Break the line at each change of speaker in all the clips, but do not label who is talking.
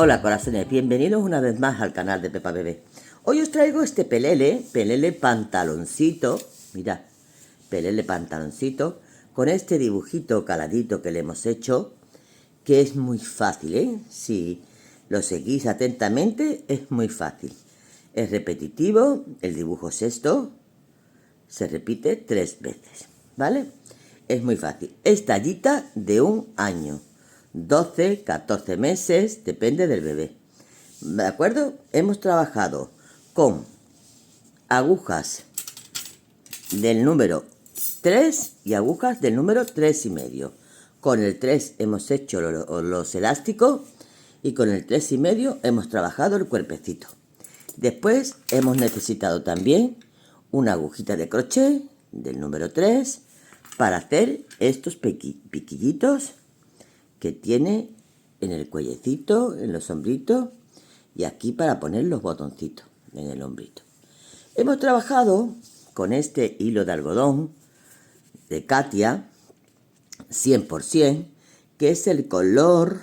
Hola corazones, bienvenidos una vez más al canal de Pepa Bebé. Hoy os traigo este pelele pantaloncito, mirad, pelele pantaloncito, con este dibujito caladito que le hemos hecho, que es muy fácil, ¿eh? Si lo seguís atentamente, es muy fácil. Es repetitivo, el dibujo es esto, se repite 3 veces, ¿vale? Es muy fácil. Es tallita de 1 año. 12, 14 meses, depende del bebé. ¿De acuerdo? Hemos trabajado con agujas del número 3 y agujas del número 3,5. Con el 3 hemos hecho los elásticos y con el 3,5 hemos trabajado el cuerpecito. Después hemos necesitado también una agujita de crochet del número 3 para hacer estos piquillitos que tiene en el cuellecito, en los hombritos y aquí para poner los botoncitos en el hombrito. Hemos trabajado con este hilo de algodón de Katia 100%, que es el color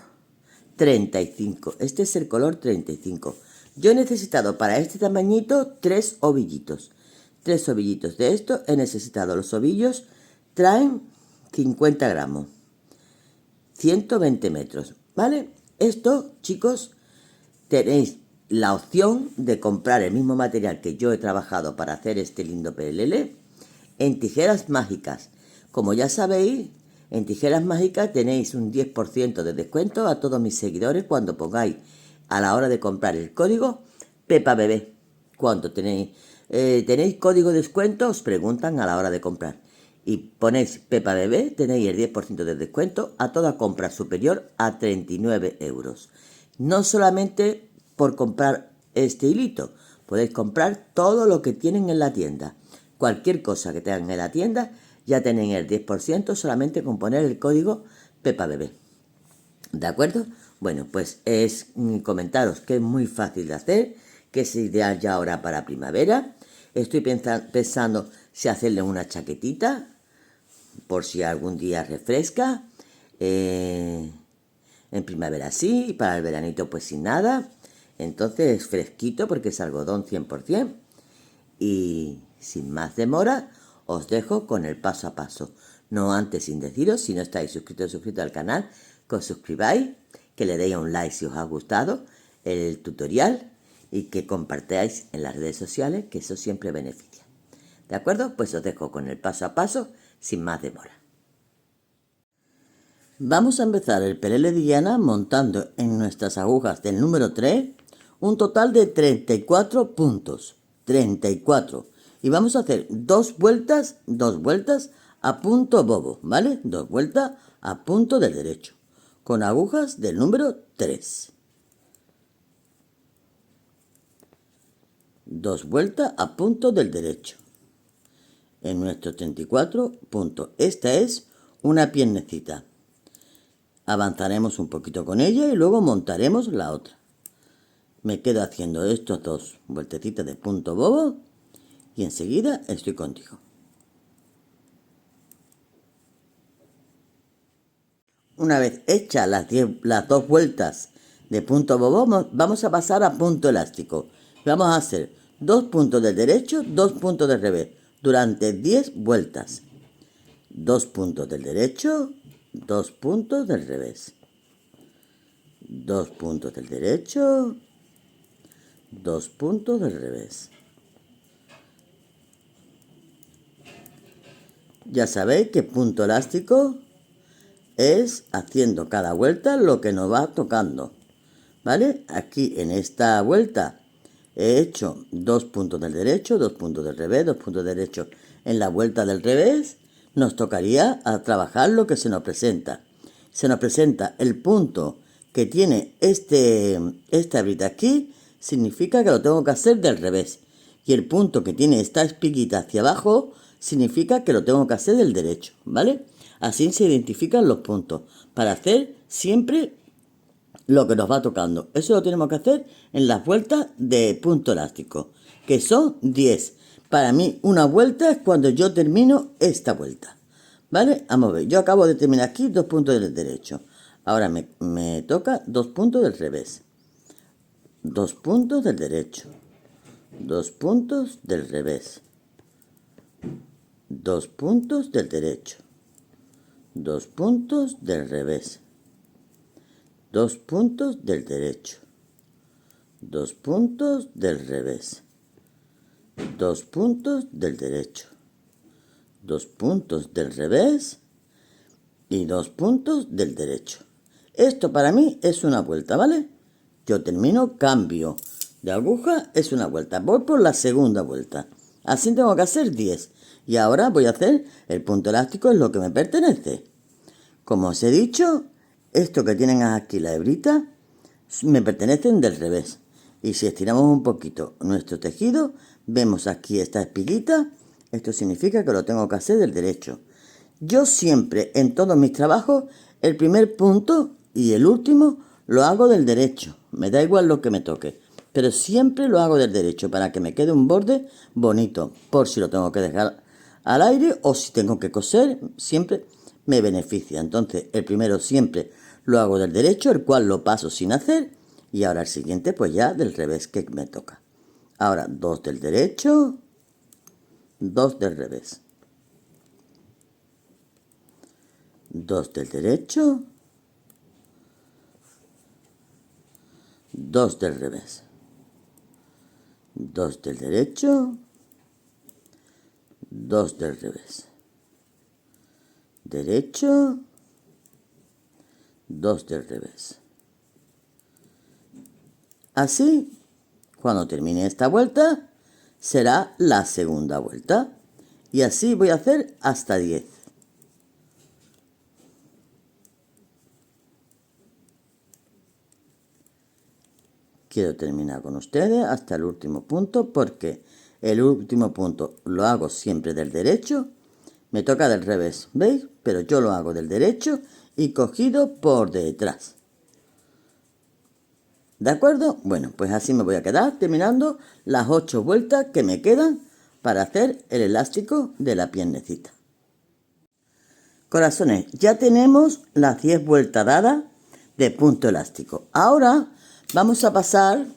35. Este es el color 35. Yo he necesitado para este tamañito 3 ovillitos. 3 ovillitos de esto he necesitado. Los ovillos traen 50 gramos. 120 metros, ¿vale? Esto, chicos, tenéis la opción de comprar el mismo material que yo he trabajado para hacer este lindo pelele en tijeras mágicas. Como ya sabéis, en tijeras mágicas tenéis un 10% de descuento a todos mis seguidores cuando pongáis a la hora de comprar el código Pepa Bebé. Cuando tenéis código de descuento, os preguntan a la hora de comprar. Y ponéis Pepa Bebé, tenéis el 10% de descuento a toda compra superior a 39 euros. No solamente por comprar este hilito, podéis comprar todo lo que tienen en la tienda. Cualquier cosa que tengan en la tienda, ya tenéis el 10% solamente con poner el código Pepa Bebé. ¿De acuerdo? Bueno, pues es comentaros que es muy fácil de hacer, que es ideal ya ahora para primavera. Estoy pensando si hacerle una chaquetita, por si algún día refresca, en primavera sí, y para el veranito pues sin nada. Entonces es fresquito porque es algodón 100%. Y sin más demora, os dejo con el paso a paso. No antes sin deciros, si no estáis suscritos al canal, que os suscribáis, que le deis un like si os ha gustado el tutorial y que compartáis en las redes sociales, que eso siempre beneficia. ¿De acuerdo? Pues os dejo con el paso a paso, sin más demora. Vamos a empezar el pelele de Diana montando en nuestras agujas del número 3 un total de 34 puntos. 34. Y vamos a hacer dos vueltas a punto bobo, ¿vale? 2 vueltas a punto del derecho, con agujas del número 3. 2 vueltas a punto del derecho. En nuestros 34 puntos. Esta es una piernecita. Avanzaremos un poquito con ella y luego montaremos la otra. Me quedo haciendo estos 2 vueltecitas de punto bobo y enseguida estoy contigo. Una vez hechas las 2 vueltas de punto bobo, vamos a pasar a punto elástico. Vamos a hacer 2 puntos del derecho, 2 puntos del revés durante 10 vueltas. 2 puntos del derecho, 2 puntos del revés. 2 puntos del derecho, 2 puntos del revés. Ya sabéis que punto elástico es haciendo cada vuelta lo que nos va tocando, ¿vale? Aquí en esta vuelta he hecho 2 puntos del derecho, 2 puntos del revés, 2 puntos del derecho. En la vuelta del revés nos tocaría a trabajar lo que se nos presenta. Se nos presenta el punto que tiene esta brita aquí, significa que lo tengo que hacer del revés. Y el punto que tiene esta espiguita hacia abajo, significa que lo tengo que hacer del derecho, ¿vale? Así se identifican los puntos, para hacer siempre lo que nos va tocando. Eso lo tenemos que hacer en las vueltas de punto elástico, que son 10. Para mí una vuelta es cuando yo termino esta vuelta, ¿vale? Vamos a ver, yo acabo de terminar aquí 2 puntos del derecho. Ahora me toca 2 puntos del revés. 2 puntos del derecho, 2 puntos del revés, 2 puntos del derecho, 2 puntos del revés, 2 puntos del derecho, 2 puntos del revés, 2 puntos del derecho, 2 puntos del revés y 2 puntos del derecho. Esto para mí es una vuelta, ¿vale? Yo termino, cambio de aguja, es una vuelta. Voy por la segunda vuelta. Así tengo que hacer 10. Y ahora voy a hacer el punto elástico, es lo que me pertenece. Como os he dicho, esto que tienen aquí la hebrita, me pertenecen del revés. Y si estiramos un poquito nuestro tejido, vemos aquí esta espiguita. Esto significa que lo tengo que hacer del derecho. Yo siempre, en todos mis trabajos, el primer punto y el último lo hago del derecho. Me da igual lo que me toque, pero siempre lo hago del derecho para que me quede un borde bonito. Por si lo tengo que dejar al aire o si tengo que coser, siempre me beneficia. Entonces, el primero siempre lo hago del derecho, el cual lo paso sin hacer. Y ahora el siguiente, pues ya del revés que me toca. Ahora, 2 del derecho, 2 del revés. 2 del derecho, 2 del revés, 2 del derecho, 2 del revés, derecho, 2 del revés. Así, cuando termine esta vuelta, será la segunda vuelta. Y así voy a hacer hasta 10. Quiero terminar con ustedes hasta el último punto porque el último punto lo hago siempre del derecho. Me toca del revés, ¿veis? Pero yo lo hago del derecho y cogido por detrás. ¿De acuerdo? Bueno, pues así me voy a quedar terminando las 8 vueltas que me quedan para hacer el elástico de la piernecita. Corazones, ya tenemos las 10 vueltas dadas de punto elástico. Ahora vamos a pasar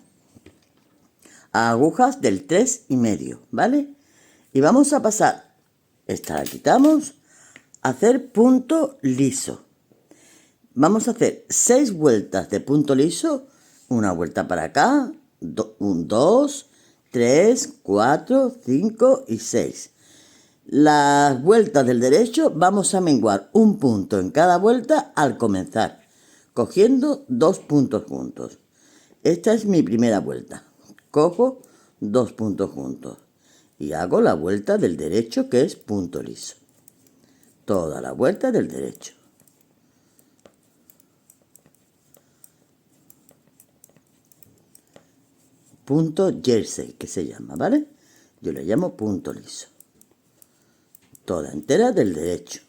a agujas del 3,5, ¿vale? Y vamos a pasar, esta la quitamos, a hacer punto liso. Vamos a hacer 6 vueltas de punto liso, una vuelta para acá, 2, 3, 4, 5 y 6. Las vueltas del derecho vamos a menguar un punto en cada vuelta al comenzar, cogiendo 2 puntos juntos. Esta es mi primera vuelta. Cojo 2 puntos juntos y hago la vuelta del derecho, que es punto liso. Toda la vuelta del derecho. Punto jersey, que se llama, ¿vale? Yo le llamo punto liso. Toda entera del derecho.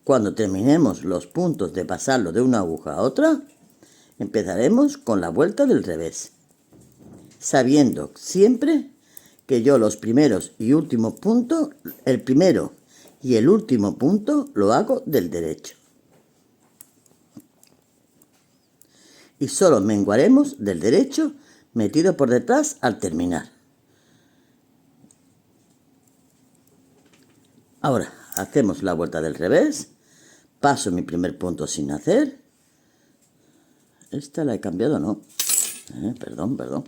Cuando terminemos los puntos de pasarlo de una aguja a otra, empezaremos con la vuelta del revés, sabiendo siempre que yo los primeros y últimos puntos, el primero y el último punto lo hago del derecho. Y solo menguaremos del derecho metido por detrás al terminar. Ahora hacemos la vuelta del revés, paso mi primer punto sin hacer. Esta la he cambiado, ¿no? Perdón.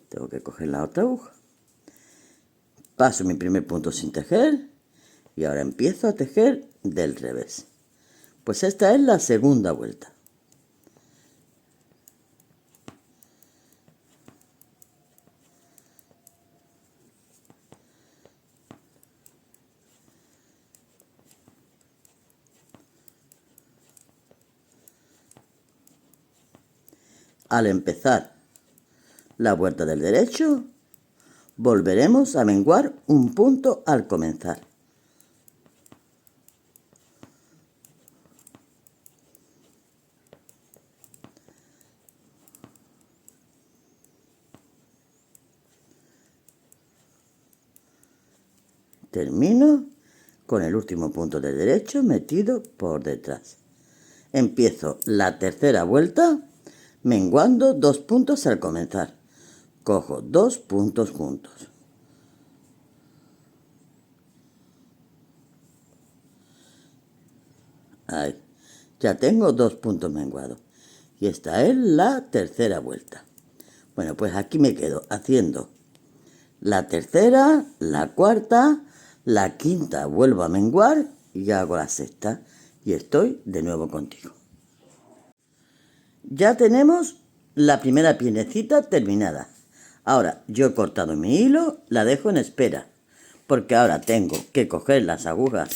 Tengo que coger la otra aguja. Paso mi primer punto sin tejer y ahora empiezo a tejer del revés. Pues esta es la segunda vuelta. Al empezar la vuelta del derecho, volveremos a menguar un punto al comenzar. Termino con el último punto del derecho metido por detrás. Empiezo la tercera vuelta menguando 2 puntos al comenzar. Cojo 2 puntos juntos. Ahí, ya tengo 2 puntos menguados. Y esta es la tercera vuelta. Bueno, pues aquí me quedo haciendo la tercera, la cuarta, la quinta vuelvo a menguar y hago la sexta. Y estoy de nuevo contigo. Ya tenemos la primera piernecita terminada. Ahora yo he cortado mi hilo, la dejo en espera. Porque ahora tengo que coger las agujas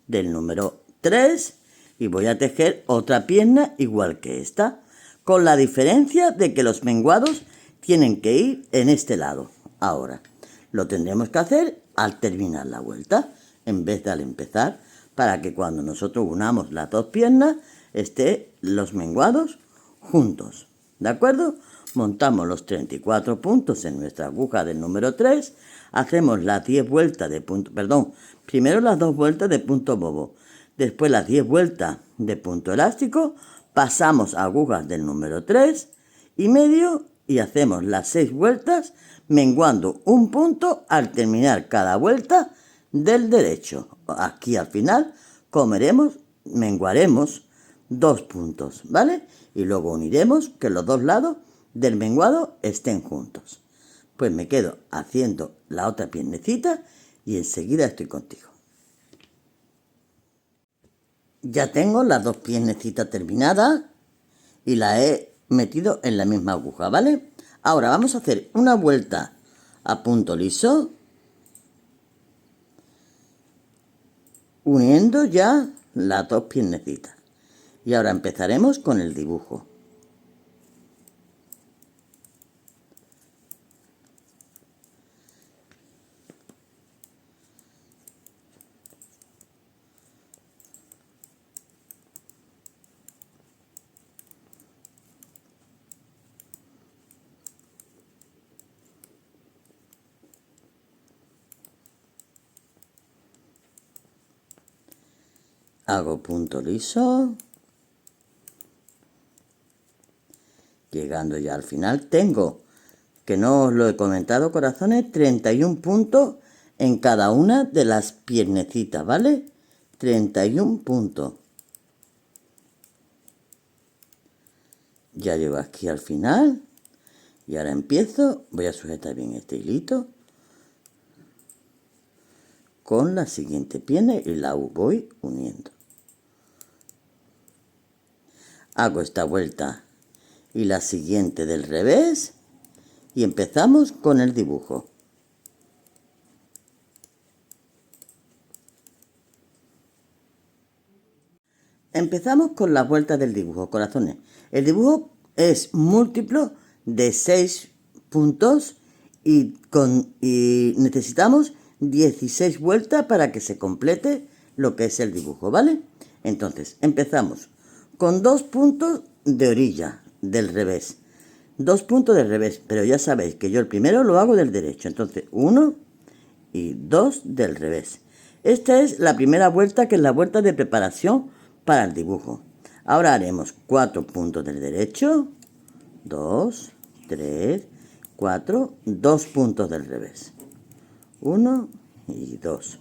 del número 3 y voy a tejer otra pierna igual que esta. Con la diferencia de que los menguados tienen que ir en este lado. Ahora, lo tendremos que hacer al terminar la vuelta, en vez de al empezar, para que cuando nosotros unamos las dos piernas, estén los menguados juntos. ¿De acuerdo? Montamos los 34 puntos en nuestra aguja del número 3, hacemos las 10 vueltas de punto, primero las 2 vueltas de punto bobo, después las 10 vueltas de punto elástico, pasamos a agujas del número 3 y medio y hacemos las 6 vueltas menguando un punto al terminar cada vuelta del derecho. Aquí al final menguaremos 2 puntos, ¿vale? Y luego uniremos que los dos lados del menguado estén juntos. Pues me quedo haciendo la otra piernecita y enseguida estoy contigo. Ya tengo las dos piernecitas terminadas y las he metido en la misma aguja, ¿vale? Ahora vamos a hacer una vuelta a punto liso, uniendo ya las dos piernecitas. Y ahora empezaremos con el dibujo. Hago punto liso. Llegando ya al final, tengo, que no os lo he comentado, corazones, 31 puntos en cada una de las piernecitas, ¿vale? 31 puntos. Ya llego aquí al final. Y ahora empiezo, voy a sujetar bien este hilito con la siguiente pierna y la voy uniendo. Hago esta vuelta y la siguiente del revés y empezamos con el dibujo. Empezamos con las vueltas del dibujo, corazones. El dibujo es múltiplo de 6 puntos y necesitamos 16 vueltas para que se complete lo que es el dibujo, ¿vale? Entonces, empezamos con 2 puntos de orilla del revés. 2 puntos del revés, pero ya sabéis que yo el primero lo hago del derecho. Entonces, 1 y 2 del revés. Esta es la primera vuelta, que es la vuelta de preparación para el dibujo. Ahora haremos 4 puntos del derecho, 2, 3, 4, 2 puntos del revés, 1 y 2.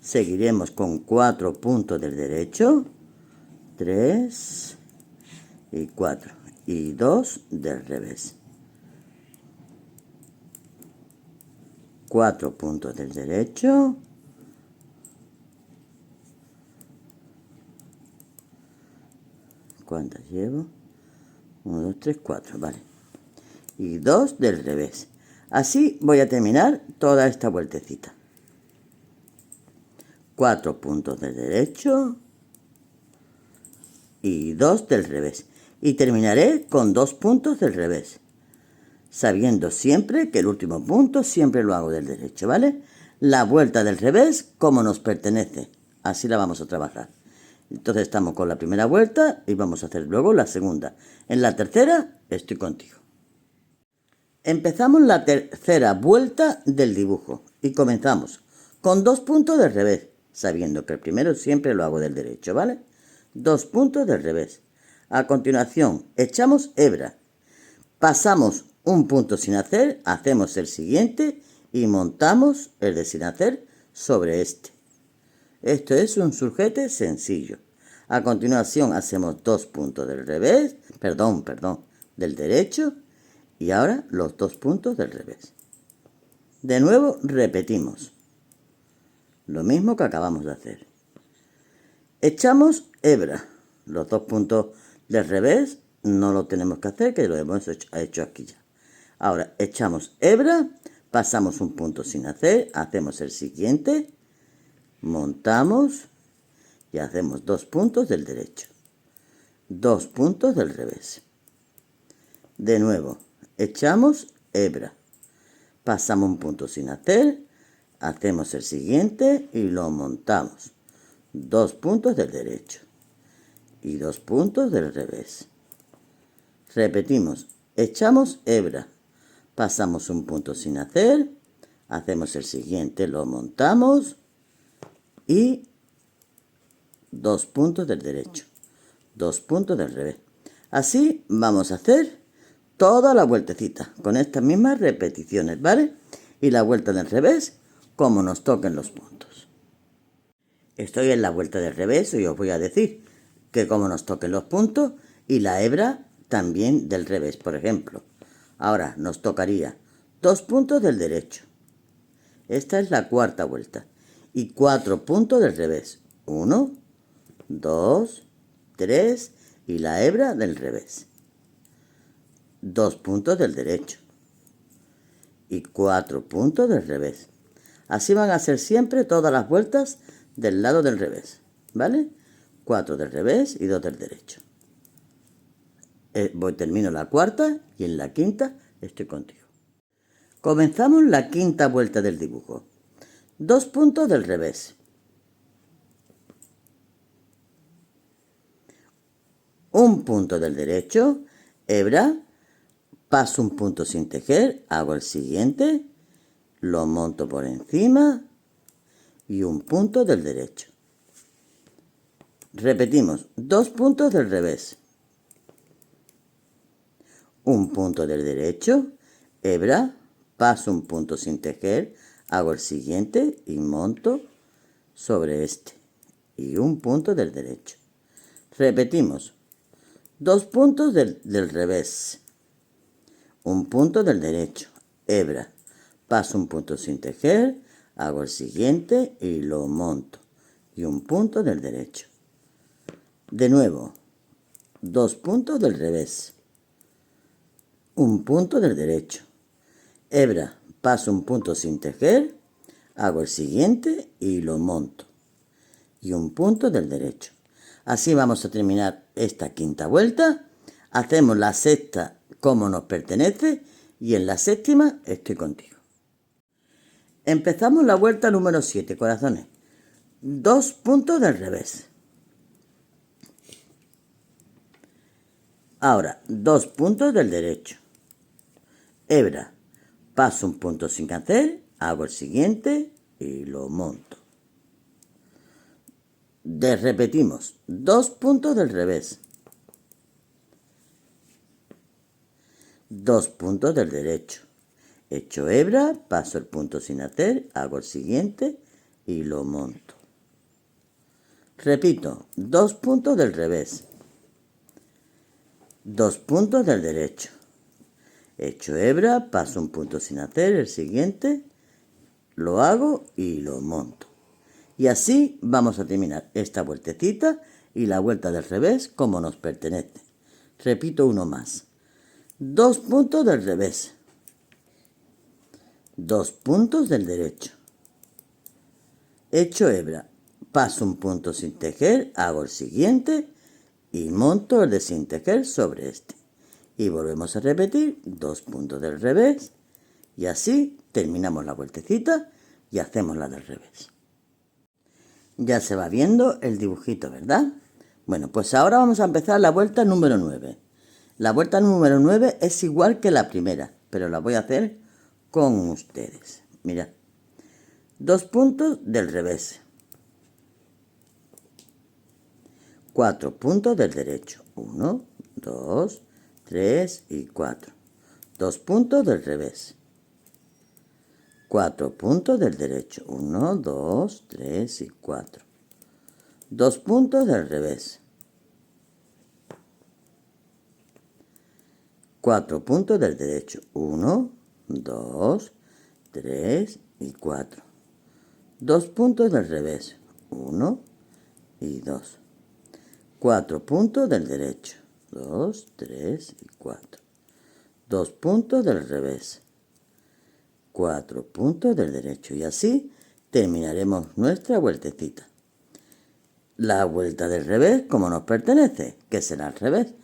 Seguiremos con 4 puntos del derecho, 3 y 4, y 2 del revés. 4 puntos del derecho, ¿cuántas llevo? 1, 2, 3, 4, vale. Y 2 del revés. Así voy a terminar toda esta vueltecita. 4 puntos del derecho y 2 del revés. Y terminaré con 2 puntos del revés, sabiendo siempre que el último punto siempre lo hago del derecho, ¿vale? La vuelta del revés como nos pertenece. Así la vamos a trabajar. Entonces estamos con la primera vuelta y vamos a hacer luego la segunda. En la tercera estoy contigo. Empezamos la tercera vuelta del dibujo y comenzamos con 2 puntos del revés, sabiendo que el primero siempre lo hago del derecho, ¿vale? 2 puntos del revés. A continuación, echamos hebra. Pasamos un punto sin hacer, hacemos el siguiente y montamos el de sin hacer sobre este. Esto es un surjete sencillo. A continuación hacemos 2 puntos del revés, del derecho y ahora los 2 puntos del revés. De nuevo repetimos lo mismo que acabamos de hacer. Echamos hebra. Los 2 puntos del revés no lo tenemos que hacer, que lo hemos hecho aquí ya. Ahora echamos hebra, pasamos un punto sin hacer, hacemos el siguiente, montamos y hacemos 2 puntos del derecho, 2 puntos del revés. De nuevo, echamos hebra, pasamos un punto sin hacer, hacemos el siguiente y lo montamos, 2 puntos del derecho y 2 puntos del revés. Repetimos, echamos hebra, pasamos un punto sin hacer, hacemos el siguiente, lo montamos y 2 puntos del derecho, 2 puntos del revés. Así vamos a hacer toda la vueltecita con estas mismas repeticiones, ¿vale? Y la vuelta del revés como nos toquen los puntos. Estoy en la vuelta del revés y os voy a decir que como nos toquen los puntos y la hebra también del revés, por ejemplo. Ahora nos tocaría 2 puntos del derecho. Esta es la cuarta vuelta. Y 4 puntos del revés. 1, 2, 3 y la hebra del revés. 2 puntos del derecho. Y 4 puntos del revés. Así van a ser siempre todas las vueltas del lado del revés. ¿Vale? 4 del revés y 2 del derecho. Termino la cuarta y en la quinta estoy contigo. Comenzamos la quinta vuelta del dibujo. 2 puntos del revés. Un punto del derecho, hebra, paso un punto sin tejer, hago el siguiente, lo monto por encima y un punto del derecho. Repetimos, 2 puntos del revés. Un punto del derecho, hebra, paso un punto sin tejer, hago el siguiente y monto sobre este y un punto del derecho. Repetimos, 2 puntos del revés, un punto del derecho, hebra, paso un punto sin tejer, hago el siguiente y lo monto y un punto del derecho. De nuevo, 2 puntos del revés, un punto del derecho, hebra, paso un punto sin tejer, hago el siguiente y lo monto y un punto del derecho. Así vamos a terminar esta quinta vuelta, hacemos la sexta como nos pertenece y en la séptima estoy contigo. Empezamos la vuelta número 7, corazones. 2 puntos del revés. Ahora, 2 puntos del derecho. Hebra, paso un punto sin hacer, hago el siguiente y lo monto. Repetimos, 2 puntos del revés. 2 puntos del derecho. Echo hebra, paso el punto sin hacer, hago el siguiente y lo monto. Repito, 2 puntos del revés. 2 puntos del derecho. Echo hebra, paso un punto sin hacer, el siguiente, lo hago y lo monto. Y así vamos a terminar esta vueltecita y la vuelta del revés como nos pertenece. Repito uno más. 2 puntos del revés. 2 puntos del derecho. Echo hebra, paso un punto sin tejer, hago el siguiente y monto el de sin tejer sobre este. Y volvemos a repetir 2 puntos del revés y así terminamos la vueltecita y hacemos la del revés. Ya se va viendo el dibujito, ¿verdad? Bueno, pues ahora vamos a empezar la vuelta número 9. La vuelta número 9 es igual que la primera, pero la voy a hacer con ustedes. Mirad, 2 puntos del revés. 4 puntos del derecho. 1, 2, 3 y 4. 2 puntos del revés. 4 puntos del derecho. 1, 2, 3 y 4. 2 puntos del revés. 4 puntos del derecho. 1, 2, 3 y 4. 2 puntos del revés. 1 y 2. 4 puntos del derecho. 2, 3 y 4. 2 puntos del revés. 4 puntos del derecho. Y así terminaremos nuestra vueltecita. La vuelta del revés, como nos pertenece, que será al revés.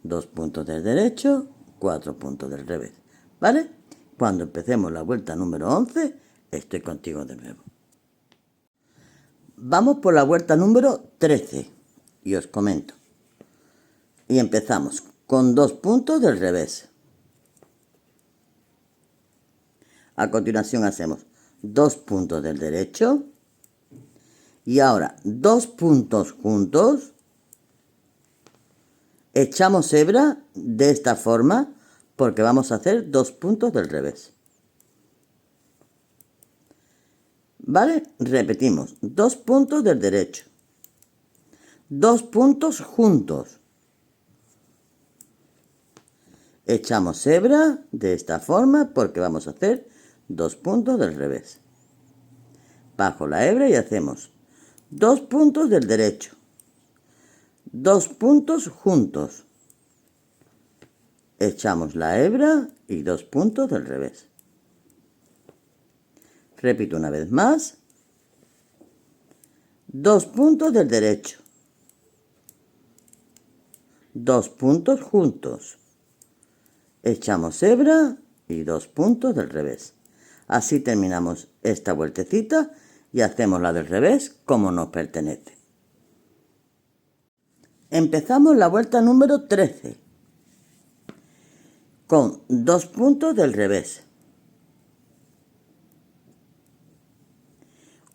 2 puntos del derecho, 4 puntos del revés. ¿Vale? Cuando empecemos la vuelta número 11, estoy contigo de nuevo. Vamos por la vuelta número 13. Y os comento. Y empezamos con 2 puntos del revés. A continuación hacemos 2 puntos del derecho. Y ahora 2 puntos juntos. Echamos hebra de esta forma porque vamos a hacer 2 puntos del revés. ¿Vale? Repetimos. 2 puntos del derecho. 2 puntos juntos. Echamos hebra de esta forma porque vamos a hacer 2 puntos del revés. Bajo la hebra y hacemos 2 puntos del derecho. 2 puntos juntos. Echamos la hebra y 2 puntos del revés. Repito una vez más. 2 puntos del derecho. 2 puntos juntos. Echamos hebra y 2 puntos del revés. Así terminamos esta vueltecita y hacemos la del revés como nos pertenece. Empezamos la vuelta número 13 con 2 puntos del revés.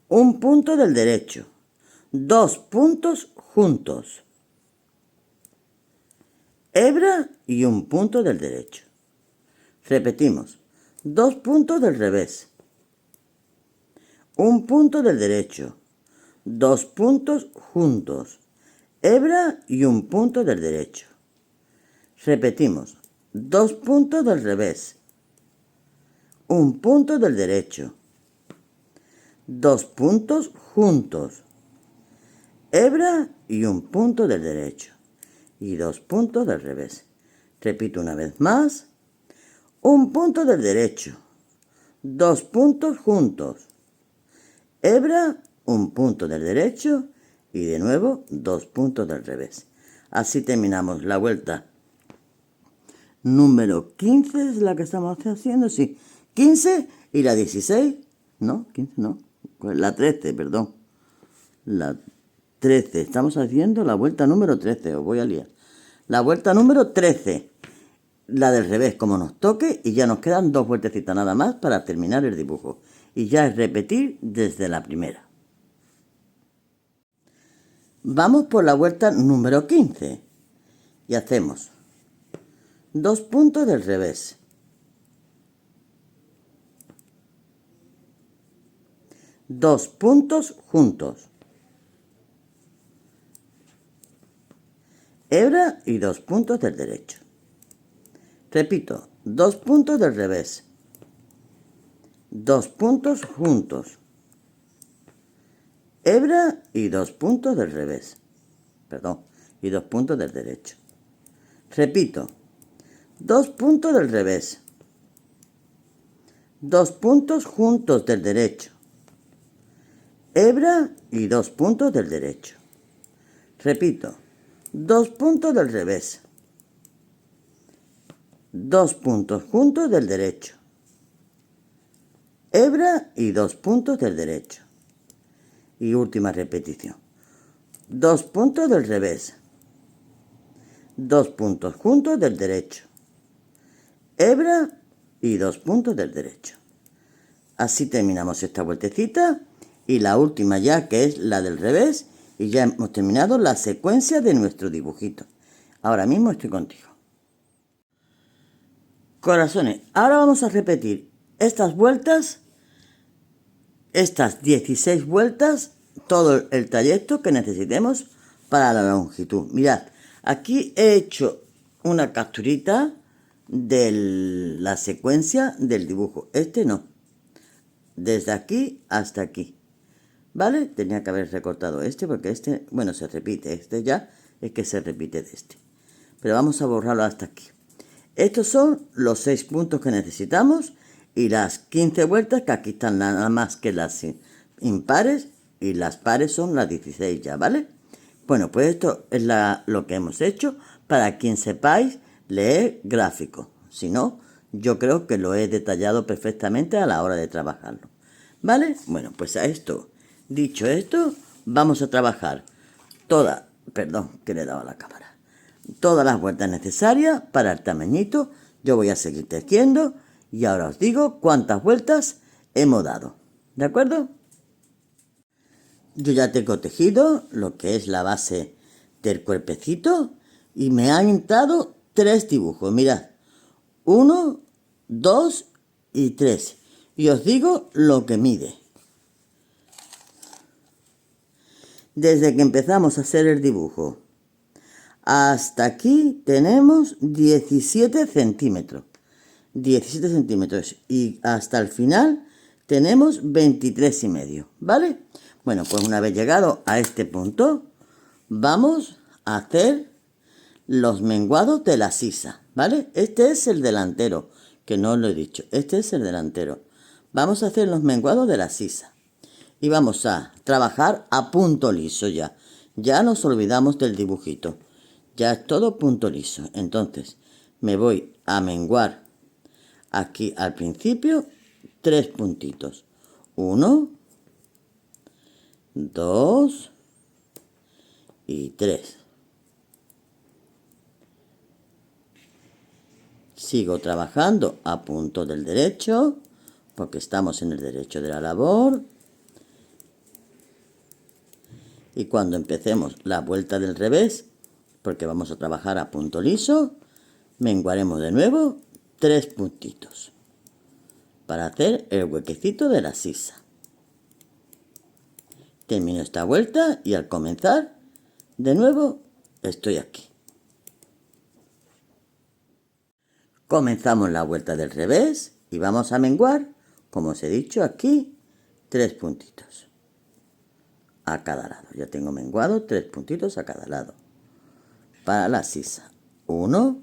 1 punto del derecho. 2 puntos juntos. Hebra y 1 punto del derecho. Repetimos. 2 puntos del revés. 1 punto del derecho. 2 puntos juntos. Hebra y 1 punto del derecho. Repetimos. 2 puntos del revés. 1 punto del derecho. 2 puntos juntos. Hebra y 1 punto del derecho. Y 2 puntos del revés. Repito una vez más. 1 punto del derecho. 2 puntos juntos. Hebra, 1 punto del derecho. Y de nuevo 2 puntos del revés. Así terminamos la vuelta número 15 es la que estamos haciendo, sí. 15 y la 16. No, 15 no. La 13, perdón. La 13. Estamos haciendo la vuelta número 13. Os voy a liar. La vuelta número 13. La del revés como nos toque. Y ya nos quedan 2 vueltecitas nada más para terminar el dibujo. Y ya es repetir desde la primera. Vamos por la vuelta número 15. Y hacemos 2 puntos del revés. 2 puntos juntos. Hebra y 2 puntos del derecho. Repito, 2 puntos del revés. 2 puntos juntos. Hebra y 2 puntos del revés. Perdón, y 2 puntos del derecho. Repito, 2 puntos del revés. 2 puntos juntos del derecho. Hebra y 2 puntos del derecho. Repito, 2 puntos del revés. 2 puntos juntos del derecho. Hebra y 2 puntos del derecho. Y última repetición. 2 puntos del revés. 2 puntos juntos del derecho. Hebra y 2 puntos del derecho. Así terminamos esta vueltecita. Y la última ya, que es la del revés. Y ya hemos terminado la secuencia de nuestro dibujito. Ahora mismo estoy contigo. Corazones, ahora vamos a repetir estas vueltas, estas 16 vueltas, todo el trayecto que necesitemos para la longitud. Mirad, aquí he hecho una capturita de la secuencia del dibujo. Este no. Desde aquí hasta aquí. ¿Vale? Tenía que haber recortado este porque este, bueno, se repite. Este ya es que se repite de este. Pero vamos a borrarlo hasta aquí. Estos son los 6 puntos que necesitamos y las 15 vueltas, que aquí están nada más que las impares, y las pares son las 16 ya, ¿vale? Bueno, pues esto es lo que hemos hecho para quien sepáis leer gráfico. Si no, yo creo que lo he detallado perfectamente a la hora de trabajarlo, ¿vale? Bueno, pues a esto, dicho esto, vamos a trabajar perdón, que le he dado a la cámara, todas las vueltas necesarias para el tamañito. Yo voy a seguir tejiendo y ahora os digo cuántas vueltas hemos dado, ¿de acuerdo? Yo ya tengo tejido lo que es la base del cuerpecito y me han entrado 3 dibujos, mirad, 1, 2 y 3, y os digo lo que mide. Desde que empezamos a hacer el dibujo hasta aquí tenemos 17 centímetros. 17 centímetros. Y hasta el final tenemos 23 y medio. ¿Vale? Bueno, pues una vez llegado a este punto, vamos a hacer los menguados de la sisa. ¿Vale? Este es el delantero, que no os lo he dicho. Este es el delantero. Vamos a hacer los menguados de la sisa. Y vamos a trabajar a punto liso ya. Ya nos olvidamos del dibujito. Ya es todo punto liso. Entonces me voy a menguar aquí al principio 3 puntitos. 1, 2 y 3. Sigo trabajando a punto del derecho, porque estamos en el derecho de la labor. Y cuando empecemos la vuelta del revés, porque vamos a trabajar a punto liso, menguaremos de nuevo 3 puntitos para hacer el huequecito de la sisa. Termino esta vuelta y al comenzar de nuevo estoy aquí. Comenzamos la vuelta del revés y vamos a menguar, como os he dicho, aquí 3 puntitos a cada lado. Ya tengo menguado 3 puntitos a cada lado para la sisa. 1,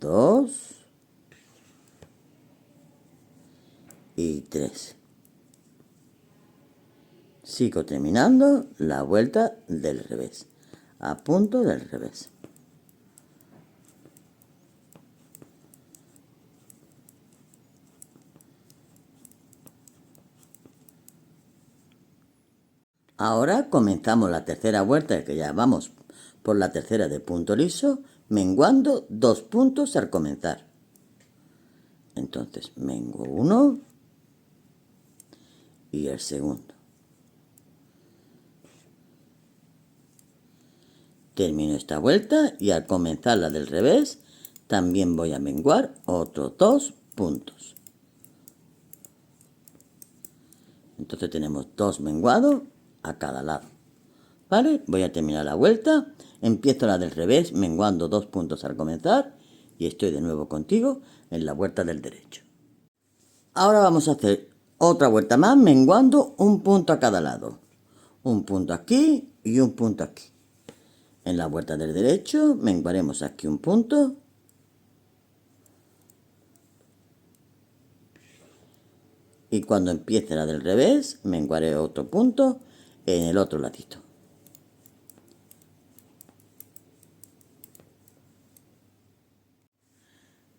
2 y 3. Sigo terminando la vuelta del revés, a punto del revés. Ahora comenzamos la tercera vuelta, que ya vamos por la tercera de punto liso, menguando 2 puntos al comenzar. Entonces menguo 1 y el segundo. Termino esta vuelta y al comenzar la del revés también voy a menguar otros 2 puntos. Entonces tenemos 2 menguados a cada lado. ¿Vale? Voy a terminar la vuelta. Empiezo la del revés menguando 2 puntos al comenzar y estoy de nuevo contigo en la vuelta del derecho. Ahora vamos a hacer otra vuelta más menguando 1 punto a cada lado. 1 punto aquí y 1 punto aquí. En la vuelta del derecho menguaremos aquí 1 punto. Y cuando empiece la del revés, menguaré otro punto en el otro ladito.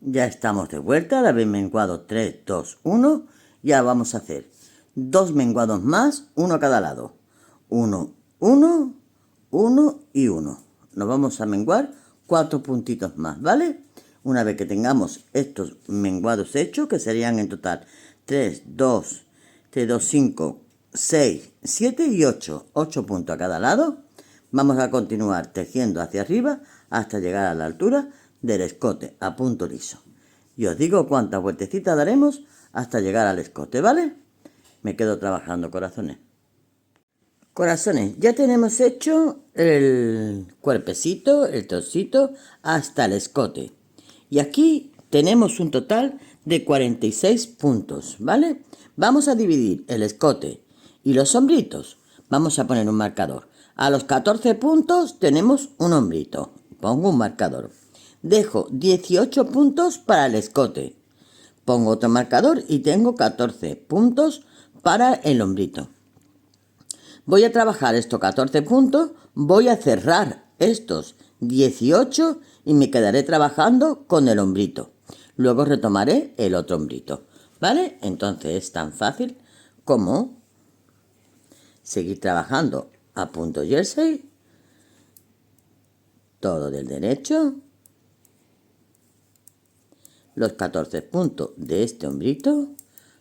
Ya estamos de vuelta, la habéis menguado 3, 2, 1. Ya vamos a hacer 2 menguados más, uno a cada lado. 1, 1, 1 y 1. Nos vamos a menguar 4 puntitos más, ¿vale? Una vez que tengamos estos menguados hechos, que serían en total 3, 2, 5, 6, 7 y 8. 8 puntos a cada lado. Vamos a continuar tejiendo hacia arriba hasta llegar a la altura del escote a punto liso. Y os digo cuántas vueltecitas daremos hasta llegar al escote, ¿vale? Me quedo trabajando, corazones. Corazones, ya tenemos hecho el cuerpecito, el torcito, hasta el escote. Y aquí tenemos un total de 46 puntos, ¿vale? Vamos a dividir el escote y los hombritos. Vamos a poner un marcador. A los 14 puntos tenemos un hombrito. Pongo un marcador. Dejo 18 puntos para el escote. Pongo otro marcador y tengo 14 puntos para el hombrito. Voy a trabajar estos 14 puntos, voy a cerrar estos 18 y me quedaré trabajando con el hombrito. Luego retomaré el otro hombrito, ¿vale? Entonces es tan fácil como seguir trabajando a punto jersey, todo del derecho, los 14 puntos de este hombrito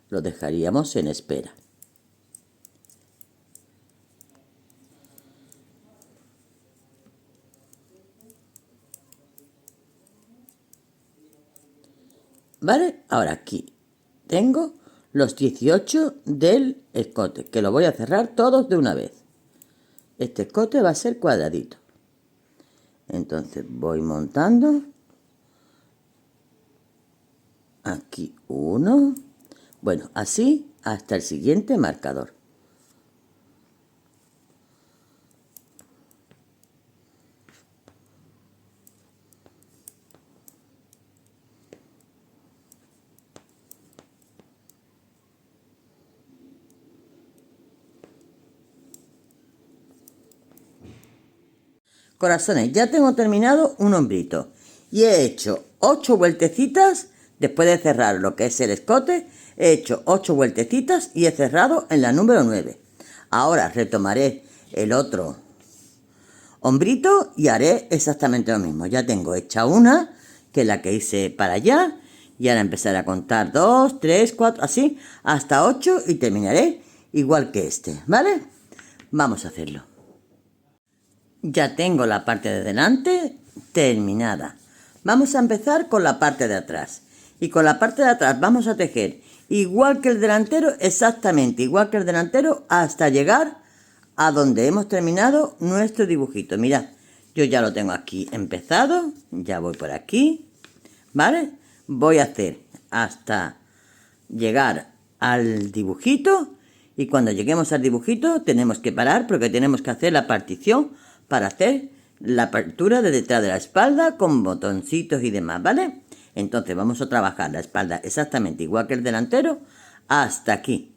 lo dejaríamos en espera. ¿Vale? Ahora aquí tengo los 18 del escote, que lo voy a cerrar todos de una vez. Este escote va a ser cuadradito. Entonces voy montando. Aquí uno. Bueno, así hasta el siguiente marcador. Corazones, ya tengo terminado un hombrito y he hecho 8 vueltecitas después de cerrar lo que es el escote. He hecho 8 vueltecitas y he cerrado en la número 9. Ahora retomaré el otro hombrito y haré exactamente lo mismo. Ya tengo hecha una, que es la que hice para allá, y ahora empezaré a contar 2, 3, 4, así hasta 8 y terminaré igual que este, ¿vale? Vamos a hacerlo. Ya tengo la parte de delante terminada. Vamos a empezar con la parte de atrás. Y con la parte de atrás vamos a tejer igual que el delantero, exactamente igual que el delantero, hasta llegar a donde hemos terminado nuestro dibujito. Mirad, yo ya lo tengo aquí empezado. Ya voy por aquí, ¿vale? Voy a hacer hasta llegar al dibujito. Y cuando lleguemos al dibujito tenemos que parar porque tenemos que hacer la partición para hacer la apertura de detrás de la espalda con botoncitos y demás, ¿vale? Entonces vamos a trabajar la espalda exactamente igual que el delantero hasta aquí.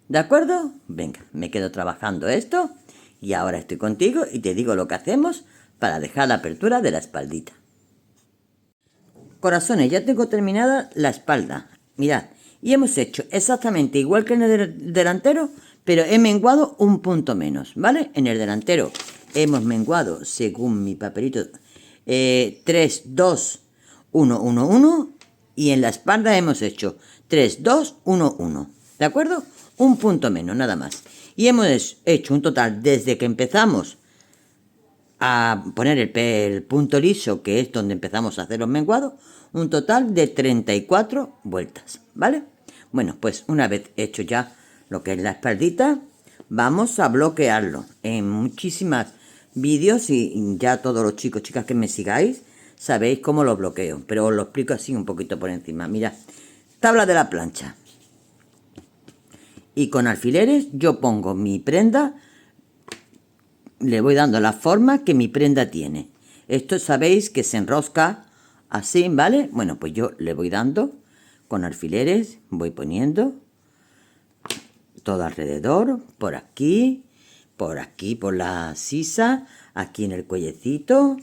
¿De acuerdo? Venga, me quedo trabajando esto y ahora estoy contigo y te digo lo que hacemos para dejar la apertura de la espaldita. Corazones, ya tengo terminada la espalda. Mirad, y hemos hecho exactamente igual que en el delantero, pero he menguado un punto menos, ¿vale? En el delantero hemos menguado, según mi papelito, 3, 2, 1, 1, 1. Y en la espalda hemos hecho 3, 2, 1, 1. ¿De acuerdo? Un punto menos, nada más. Y hemos hecho un total, desde que empezamos a poner el punto liso, que es donde empezamos a hacer los menguados, un total de 34 vueltas, ¿vale? Bueno, pues una vez hecho ya lo que es la espaldita, vamos a bloquearlo en muchísimos vídeos y ya todos los chicos, chicas que me sigáis, sabéis cómo lo bloqueo, pero os lo explico así un poquito por encima. Mira, tabla de la plancha. Y con alfileres yo pongo mi prenda, le voy dando la forma que mi prenda tiene. Esto sabéis que se enrosca así, ¿vale? Bueno, pues yo le voy dando con alfileres, voy poniendo todo alrededor, por aquí, por la sisa, aquí en el cuellecito,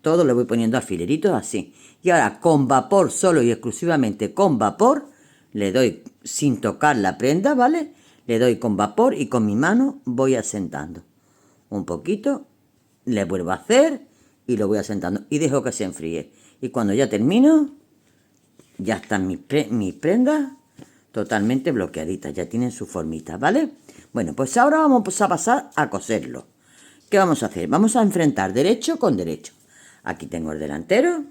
todo le voy poniendo alfileritos así. Y ahora con vapor, solo y exclusivamente con vapor, le doy sin tocar la prenda, ¿vale? Le doy con vapor y con mi mano voy asentando. Un poquito, le vuelvo a hacer y lo voy asentando y dejo que se enfríe. Y cuando ya termino, ya están mis prendas totalmente bloqueaditas, ya tienen su formita, ¿vale? Bueno, pues ahora vamos a pasar a coserlo. ¿Qué vamos a hacer? Vamos a enfrentar derecho con derecho. Aquí tengo el delantero.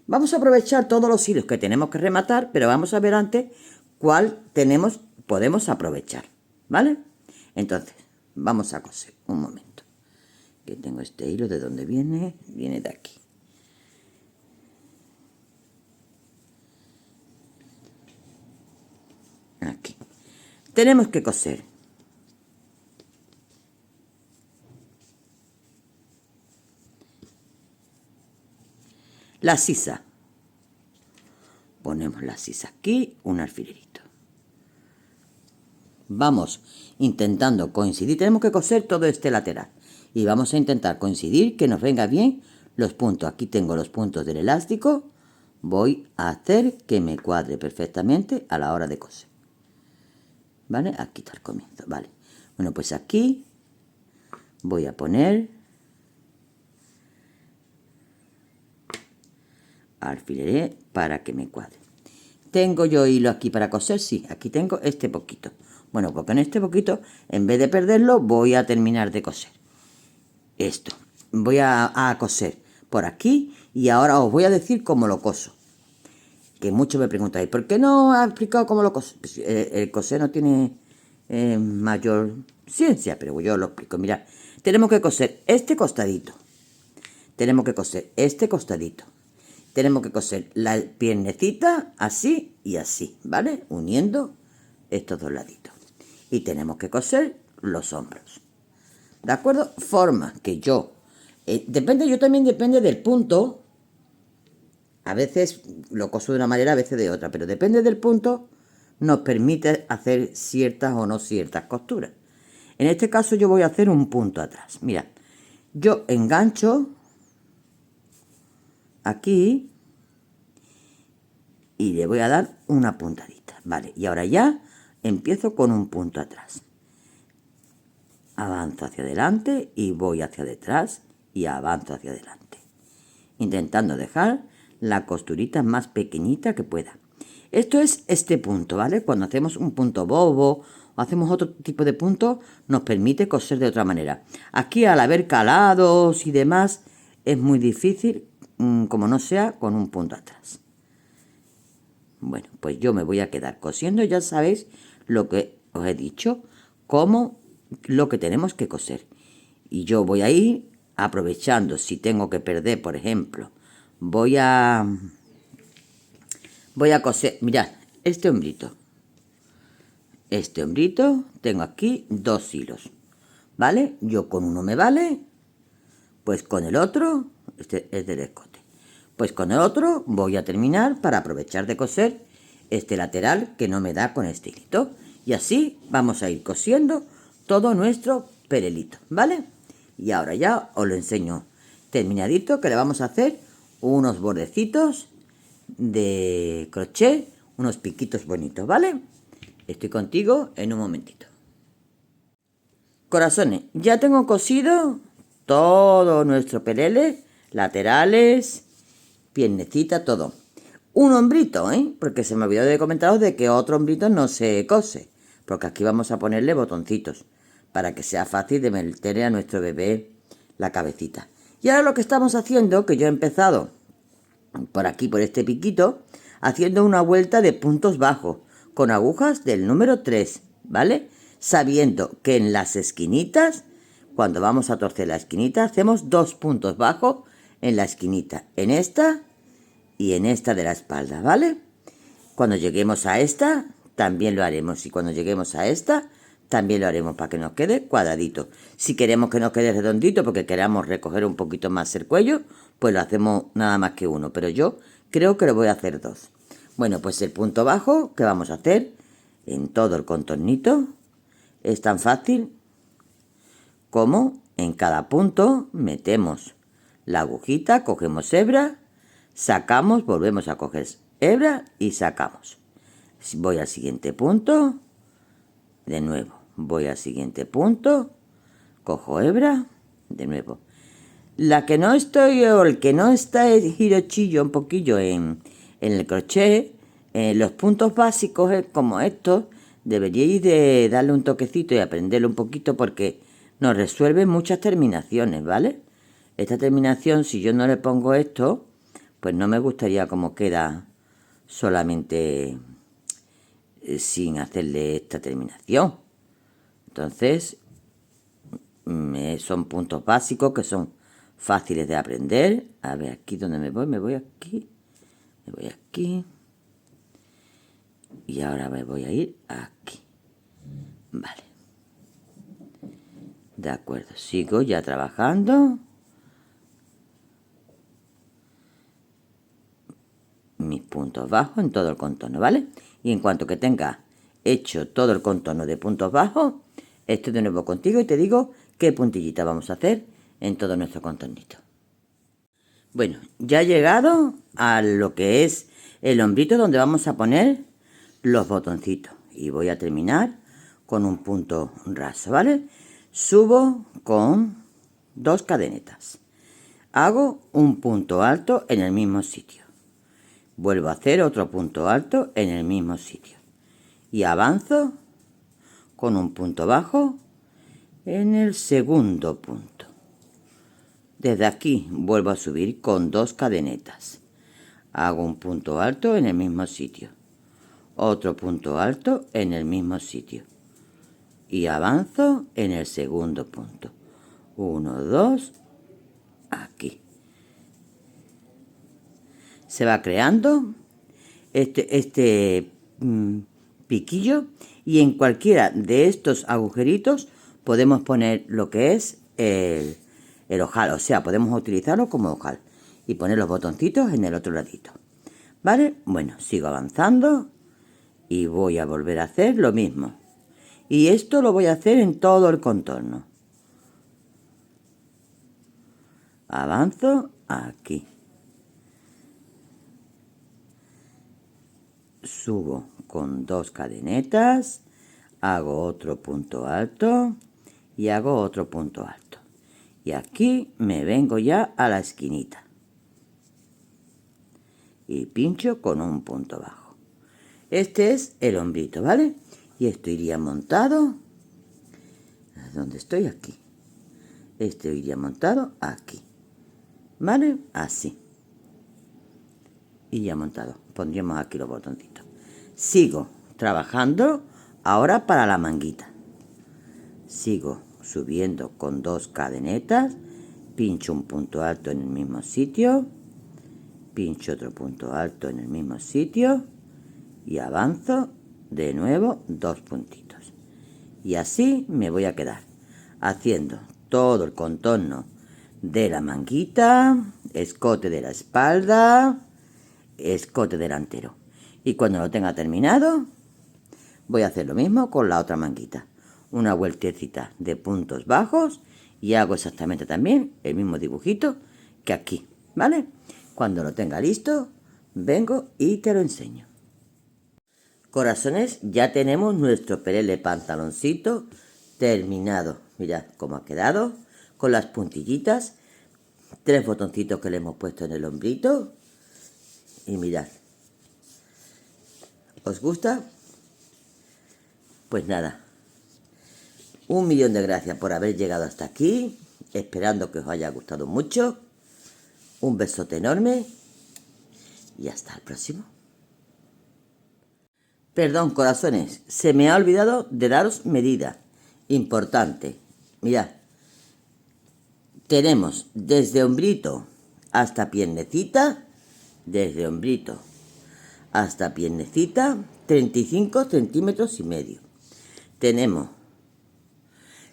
Vamos a aprovechar todos los hilos que tenemos que rematar, pero vamos a ver antes cuál podemos aprovechar, ¿vale? Entonces, vamos a coser. Un momento. Que tengo este hilo, ¿de dónde viene? Viene de aquí. Aquí. Tenemos que coser la sisa. Ponemos la sisa aquí, un alfilerito. Vamos intentando coincidir. Tenemos que coser todo este lateral. Y vamos a intentar coincidir que nos venga bien los puntos. Aquí tengo los puntos del elástico. Voy a hacer que me cuadre perfectamente a la hora de coser. ¿Vale? Aquí está el comienzo. Vale. Bueno, pues aquí voy a poner alfileré para que me cuadre. ¿Tengo yo hilo aquí para coser? Sí, aquí tengo este poquito. Bueno, porque en este poquito, en vez de perderlo, voy a terminar de coser esto. Voy a coser por aquí y ahora os voy a decir cómo lo coso. Que muchos me preguntáis, ¿por qué no ha explicado cómo lo coso? Pues, el coser no tiene mayor ciencia, pero yo lo explico. Mirad, tenemos que coser este costadito. Tenemos que coser este costadito. Tenemos que coser la piernecita así y así, ¿vale? Uniendo estos dos laditos. Y tenemos que coser los hombros. ¿De acuerdo? Forma que yo... depende del punto. A veces lo coso de una manera, a veces de otra. Pero depende del punto, nos permite hacer ciertas o no ciertas costuras. En este caso yo voy a hacer un punto atrás. Mirad, yo engancho aquí y le voy a dar una puntadita, vale, y ahora ya empiezo con un punto atrás, avanzo hacia adelante y voy hacia detrás y avanzo hacia adelante, intentando dejar la costurita más pequeñita que pueda. Esto es este punto, ¿vale? Cuando hacemos un punto bobo o hacemos otro tipo de punto, nos permite coser de otra manera. Aquí, al haber calados y demás, es muy difícil, como no sea con un punto atrás. Bueno, pues yo me voy a quedar cosiendo, ya sabéis lo que os he dicho, como lo que tenemos que coser. Y yo voy a ir aprovechando, si tengo que perder, por ejemplo, voy a coser, mirad, este hombrito, tengo aquí 2 hilos, ¿vale? Yo con uno me vale, pues con el otro, este es del escote. Pues con el otro voy a terminar para aprovechar de coser este lateral que no me da con este hilito. Y así vamos a ir cosiendo todo nuestro perelito, ¿vale? Y ahora ya os lo enseño terminadito, que le vamos a hacer unos bordecitos de crochet, unos piquitos bonitos, ¿vale? Estoy contigo en un momentito. Corazones, ya tengo cosido todo nuestro pelele, laterales, piernecita, todo. Un hombrito, porque se me olvidó de comentaros de que otro hombrito no se cose, porque aquí vamos a ponerle botoncitos para que sea fácil de meterle a nuestro bebé la cabecita. Y ahora lo que estamos haciendo, que yo he empezado por aquí, por este piquito, haciendo una vuelta de puntos bajos con agujas del número 3, ¿vale? Sabiendo que en las esquinitas, cuando vamos a torcer la esquinita, hacemos 2 puntos bajos en la esquinita, en esta y en esta de la espalda, ¿vale? Cuando lleguemos a esta, también lo haremos. Y cuando lleguemos a esta, también lo haremos para que nos quede cuadradito. Si queremos que nos quede redondito porque queramos recoger un poquito más el cuello, pues lo hacemos nada más que uno. Pero yo creo que lo voy a hacer 2. Bueno, pues el punto bajo que vamos a hacer en todo el contornito es tan fácil como en cada punto metemos la agujita, cogemos hebra, sacamos, volvemos a coger hebra y sacamos. Voy al siguiente punto, de nuevo, voy al siguiente punto, cojo hebra, de nuevo. La que no estoy, o el que no está el girochillo un poquillo en el crochet, los puntos básicos como estos deberíais de darle un toquecito y aprenderlo un poquito porque nos resuelve muchas terminaciones, ¿vale? Esta terminación, si yo no le pongo esto, pues no me gustaría cómo queda solamente sin hacerle esta terminación. Entonces, son puntos básicos que son fáciles de aprender. A ver, aquí donde me voy aquí, me voy aquí. Y ahora me voy a ir aquí. Vale. De acuerdo, sigo ya trabajando. Mis puntos bajos en todo el contorno, ¿vale? Y en cuanto que tenga hecho todo el contorno de puntos bajos, estoy de nuevo contigo y te digo qué puntillita vamos a hacer en todo nuestro contornito. Bueno, ya he llegado a lo que es el hombrito donde vamos a poner los botoncitos. Y voy a terminar con un punto raso, ¿vale? Subo con 2 cadenetas. Hago un punto alto en el mismo sitio. Vuelvo a hacer otro punto alto en el mismo sitio. Y avanzo con un punto bajo en el segundo punto. Desde aquí vuelvo a subir con 2 cadenetas. Hago un punto alto en el mismo sitio. Otro punto alto en el mismo sitio. Y avanzo en el segundo punto. 1, 2, aquí. Se va creando este piquillo y en cualquiera de estos agujeritos podemos poner lo que es el ojal, o sea, podemos utilizarlo como ojal y poner los botoncitos en el otro ladito, ¿vale? Bueno, sigo avanzando y voy a volver a hacer lo mismo y esto lo voy a hacer en todo el contorno. Avanzo aquí, subo con 2 cadenetas, hago otro punto alto y hago otro punto alto. Y aquí me vengo ya a la esquinita. Y pincho con un punto bajo. Este es el hombrito, ¿vale? Y esto iría montado. ¿Dónde estoy? Aquí. Este iría montado aquí. ¿Vale? Así. Y ya montado. Pondríamos aquí los botoncitos. Sigo trabajando ahora para la manguita. Sigo subiendo con 2 cadenetas, pincho un punto alto en el mismo sitio, pincho otro punto alto en el mismo sitio y avanzo de nuevo 2 puntitos. Y así me voy a quedar haciendo todo el contorno de la manguita, escote de la espalda, escote delantero. Y cuando lo tenga terminado, voy a hacer lo mismo con la otra manguita. Una vueltecita de puntos bajos y hago exactamente también el mismo dibujito que aquí, ¿vale? Cuando lo tenga listo, vengo y te lo enseño. Corazones, ya tenemos nuestro pelele pantaloncito terminado. Mirad cómo ha quedado, con las puntillitas, 3 botoncitos que le hemos puesto en el hombrito. Y mirad, ¿os gusta? Pues nada, 1.000.000 de gracias por haber llegado hasta aquí, esperando que os haya gustado mucho. Un besote enorme y hasta el próximo. Perdón, corazones, se me ha olvidado de daros medida. Importante. Mirad, tenemos desde hombrito hasta piernecita, desde hombrito hasta piernecita, 35 centímetros y medio. Tenemos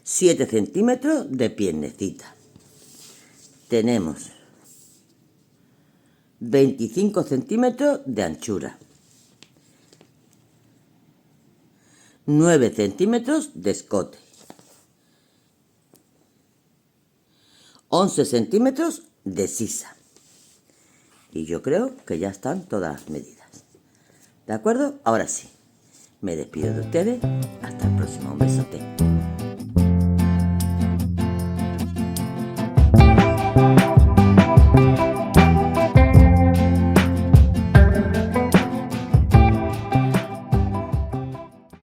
7 centímetros de piernecita. Tenemos 25 centímetros de anchura. 9 centímetros de escote. 11 centímetros de sisa. Y yo creo que ya están todas las medidas. ¿De acuerdo? Ahora sí, me despido de ustedes. Hasta el próximo. Un besote.